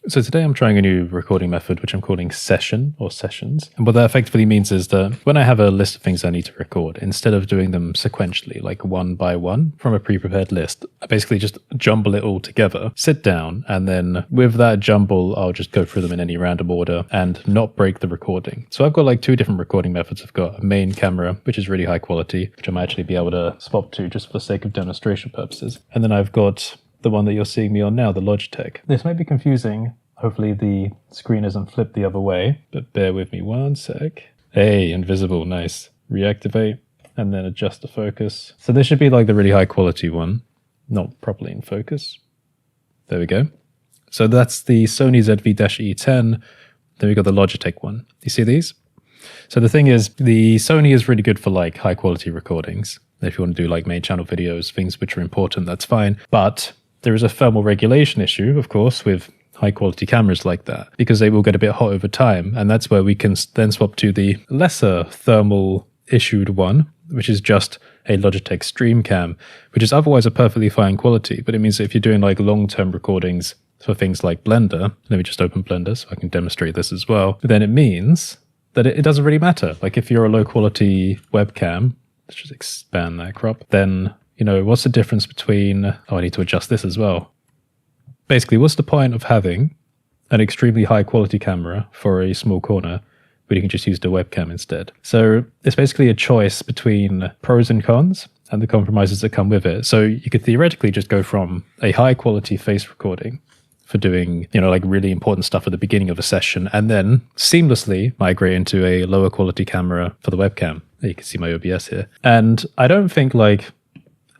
So today I'm trying a new recording method, which I'm calling session or sessions. And what that effectively means is that when I have a list of things I need to record, instead of doing them sequentially, like one by one from a pre-prepared list, I basically just jumble it all together, sit down, and then with that jumble, I'll just go through them in any random order and not break the recording. So I've got like two different recording methods. I've got a main camera, which is really high quality, which I might actually be able to swap to just for the sake of demonstration purposes. And then I've got the one that you're seeing me on now, the Logitech. This may be confusing. Hopefully the screen isn't flipped the other way, but bear with me one sec. Hey, invisible, nice. Reactivate, and then adjust the focus. So this should be like the really high quality one, not properly in focus. There we go. So that's the Sony ZV-E10. Then we got the Logitech one. You see these? So the thing is, the Sony is really good for like high quality recordings. If you want to do like main channel videos, things which are important, that's fine. But there is a thermal regulation issue, of course, with high quality cameras like that, because they will get a bit hot over time. And that's where we can then swap to the lesser thermal issued one, which is just a Logitech StreamCam, which is otherwise a perfectly fine quality. But it means that if you're doing like long-term recordings for things like Blender, let me just open Blender so I can demonstrate this as well, then it means that it doesn't really matter. Like if you're a low quality webcam, let's just expand that crop, then you know, what's the difference between, oh, I need to adjust this as well. Basically, what's the point of having an extremely high quality camera for a small corner, but you can just use the webcam instead? So it's basically a choice between pros and cons and the compromises that come with it. So you could theoretically just go from a high quality face recording for doing, you know, like really important stuff at the beginning of a session, and then seamlessly migrate into a lower quality camera for the webcam. You can see my OBS here. And I don't think like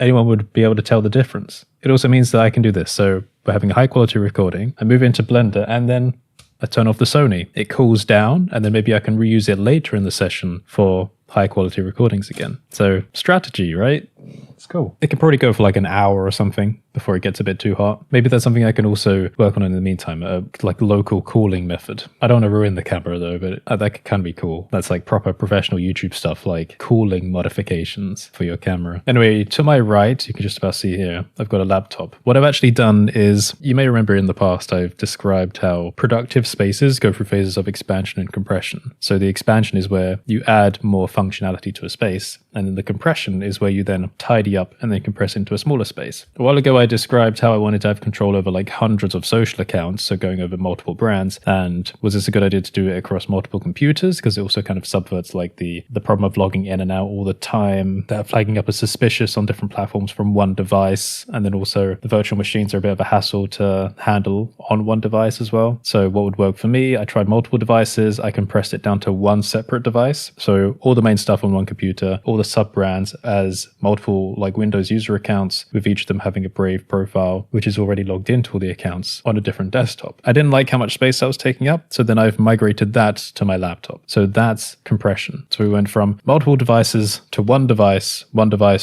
anyone would be able to tell the difference. It also means that I can do this. So we're having a high quality recording, I move into Blender, and then I turn off the Sony. It cools down, and then maybe I can reuse it later in the session for high quality recordings again. So strategy, right? It's cool. It can probably go for like an hour or something before it gets a bit too hot. Maybe that's something I can also work on in the meantime, like local cooling method. I don't want to ruin the camera though, but that can be cool. That's like proper professional YouTube stuff, like cooling modifications for your camera. Anyway, to my right, you can just about see here, I've got a laptop. What I've actually done is, you may remember in the past, I've described how productive spaces go through phases of expansion and compression. So the expansion is where you add more functionality to a space, and then the compression is where you then tidy up and then compress into a smaller space. A while ago, I described how I wanted to have control over like hundreds of social accounts, so going over multiple brands, and was this a good idea to do it across multiple computers? Because it also kind of subverts like the problem of logging in and out all the time, that flagging up as suspicious on different platforms from one device, and then also the virtual machines are a bit of a hassle to handle on one device as well. So what would work for me, I tried multiple devices, I compressed it down to one separate device. So all the main stuff on one computer, all the sub-brands as multiple like Windows user accounts, with each of them having a Brave profile, which is already logged into all the accounts on a different desktop. I didn't like how much space that was taking up, so then I've migrated that to my laptop. So that's compression. So we went from multiple devices to one device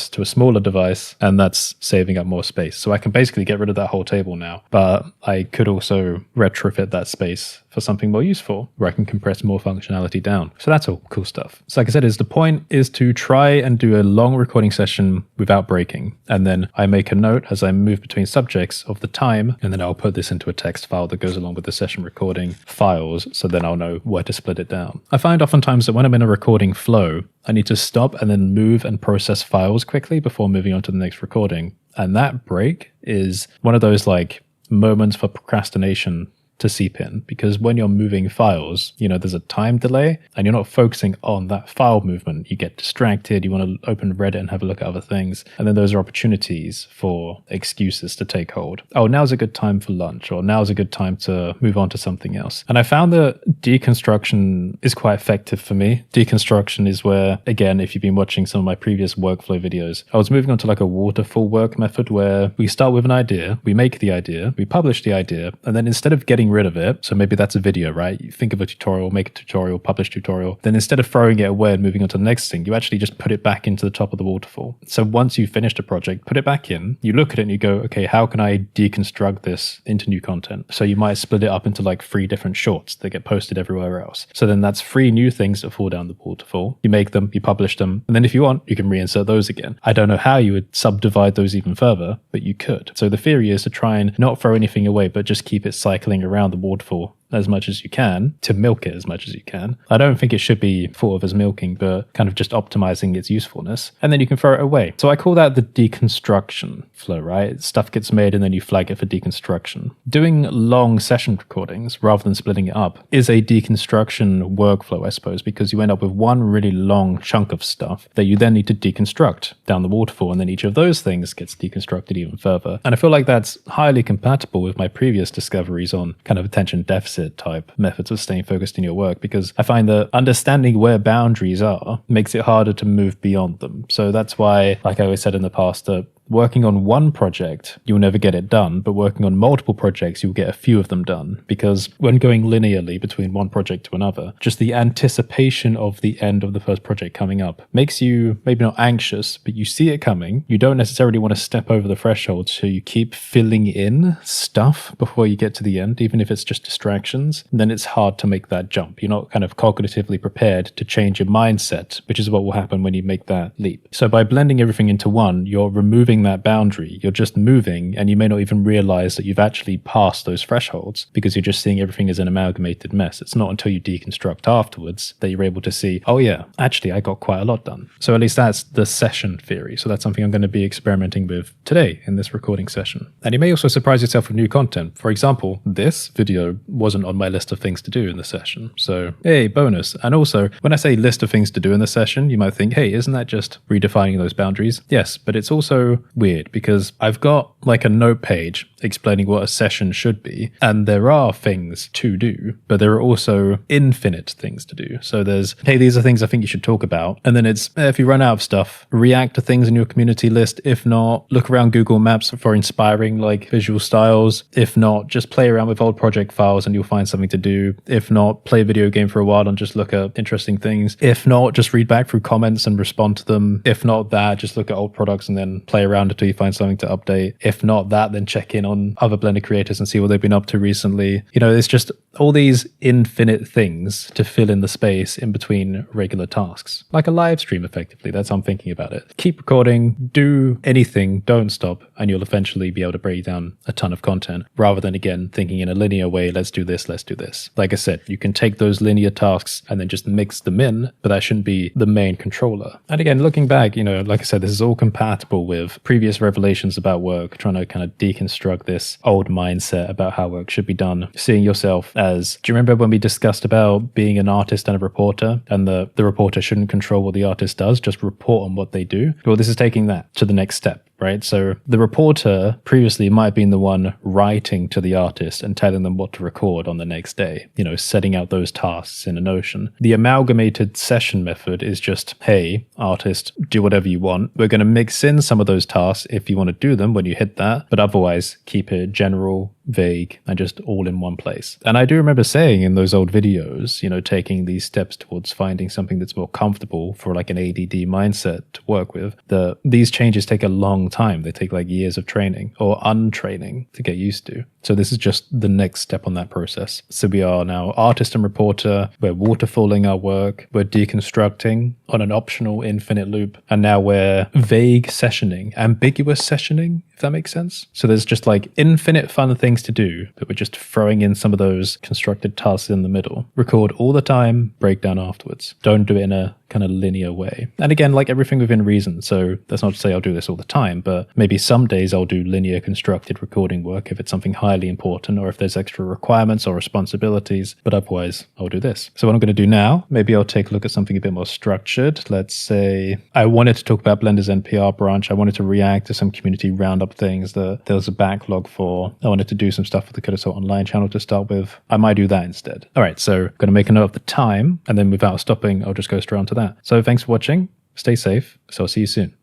to a smaller device, and that's saving up more space. So I can basically get rid of that whole table now, but I could also retrofit that space for something more useful, where I can compress more functionality down. So that's all cool stuff. So like I said, the point is to try and do a long recording session without breaking. And then I make a note as I move between subjects of the time, and then I'll put this into a text file that goes along with the session recording files, so then I'll know where to split it down. I find oftentimes that when I'm in a recording flow, I need to stop and then move and process files quickly before moving on to the next recording. And that break is one of those like moments for procrastination to seep in, because when you're moving files, you know, there's a time delay and you're not focusing on that file movement. You get distracted, you want to open Reddit and have a look at other things, and then those are opportunities for excuses to take hold. Oh, now's a good time for lunch, or now's a good time to move on to something else. And I found that deconstruction is quite effective for me. Deconstruction is where, again, if you've been watching some of my previous workflow videos, I was moving on to like a waterfall work method where we start with an idea, we make the idea, we publish the idea, and then instead of getting rid of it, so maybe that's a video, right? You think of a tutorial, make a tutorial, publish tutorial, then instead of throwing it away and moving on to the next thing, you actually just put it back into the top of the waterfall. So once you've finished a project, put it back in, you look at it and you go, okay, how can I deconstruct this into new content? So you might split it up into like 3 different shorts that get posted everywhere else. So then that's 3 new things that fall down the waterfall. You make them, you publish them, and then if you want, you can reinsert those again. I don't know how you would subdivide those even further, but you could. So the theory is to try and not throw anything away, but just keep it cycling around the waterfall as much as you can, to milk it as much as you can. I don't think it should be thought of as milking, but kind of just optimizing its usefulness. And then you can throw it away. So I call that the deconstruction flow, right? Stuff gets made and then you flag it for deconstruction. Doing long session recordings rather than splitting it up is a deconstruction workflow, I suppose, because you end up with one really long chunk of stuff that you then need to deconstruct down the waterfall. And then each of those things gets deconstructed even further. And I feel like that's highly compatible with my previous discoveries on kind of attention deficit type methods of staying focused in your work, because I find that understanding where boundaries are makes it harder to move beyond them. So that's why, like I always said in the past, that working on one project, you'll never get it done, but working on multiple projects, you'll get a few of them done. Because when going linearly between one project to another, just the anticipation of the end of the first project coming up makes you maybe not anxious, but you see it coming. You don't necessarily want to step over the threshold, so you keep filling in stuff before you get to the end, even if it's just distractions. And then it's hard to make that jump. You're not kind of cognitively prepared to change your mindset, which is what will happen when you make that leap. So by blending everything into one, you're removing that boundary. You're just moving, and you may not even realize that you've actually passed those thresholds because you're just seeing everything as an amalgamated mess. It's not until you deconstruct afterwards that you're able to see, oh yeah, actually I got quite a lot done. So at least that's the session theory. So that's something I'm going to be experimenting with today in this recording session. And you may also surprise yourself with new content. For example, this video wasn't on my list of things to do in the session. So hey, bonus. And also, when I say list of things to do in the session, you might think, hey, isn't that just redefining those boundaries? Yes, but it's also weird because I've got like a note page explaining what a session should be, and there are things to do, but there are also infinite things to do. So there's, hey, these are things I think you should talk about, and then it's, if you run out of stuff, react to things in your community list. If not, look around Google Maps for inspiring like visual styles. If not, just play around with old project files and you'll find something to do. If not, play a video game for a while and just look at interesting things. If not, just read back through comments and respond to them. If not that, just look at old products and then play around until you find something to update. If not that, then check in on other Blender creators and see what they've been up to recently. You know, it's just all these infinite things to fill in the space in between regular tasks. Like a live stream, effectively. That's how I'm thinking about it. Keep recording, do anything, don't stop, and you'll eventually be able to break down a ton of content, rather than, again, thinking in a linear way, let's do this, let's do this. Like I said, you can take those linear tasks and then just mix them in, but that shouldn't be the main controller. And again, looking back, you know, like I said, this is all compatible with previous revelations about work, trying to kind of deconstruct this old mindset about how work should be done, seeing yourself as, do you remember when we discussed about being an artist and a reporter, and the reporter shouldn't control what the artist does, just report on what they do? Well, this is taking that to the next step. Right? So the reporter previously might have been the one writing to the artist and telling them what to record on the next day, you know, setting out those tasks in a Notion. The amalgamated session method is just, hey, artist, do whatever you want. We're going to mix in some of those tasks if you want to do them when you hit that, but otherwise keep it general, vague, and just all in one place. And I do remember saying in those old videos, you know, taking these steps towards finding something that's more comfortable for like an ADD mindset to work with, these changes take a long time. They take like years of training or untraining to get used to. So this is just the next step on that process. So we are now artist and reporter. We're waterfalling our work. We're deconstructing on an optional infinite loop. And now we're vague sessioning, ambiguous sessioning, if that makes sense. So there's just like infinite fun things to do, but we're just throwing in some of those constructed tasks in the middle. Record all the time, break down afterwards. Don't do it in a kind of linear way. And again, like everything within reason. So that's not to say I'll do this all the time, but maybe some days I'll do linear constructed recording work if it's something highly important or if there's extra requirements or responsibilities, but otherwise I'll do this. So what I'm going to do now, maybe I'll take a look at something a bit more structured. Let's say I wanted to talk about Blender's NPR branch. I wanted to react to some community roundup things that there was a backlog for. I wanted to do some stuff with the Codasol Online channel to start with. I might do that instead. All right, so I'm going to make a note of the time, and then without stopping, I'll just go straight on to that. So thanks for watching. Stay safe. So I'll see you soon.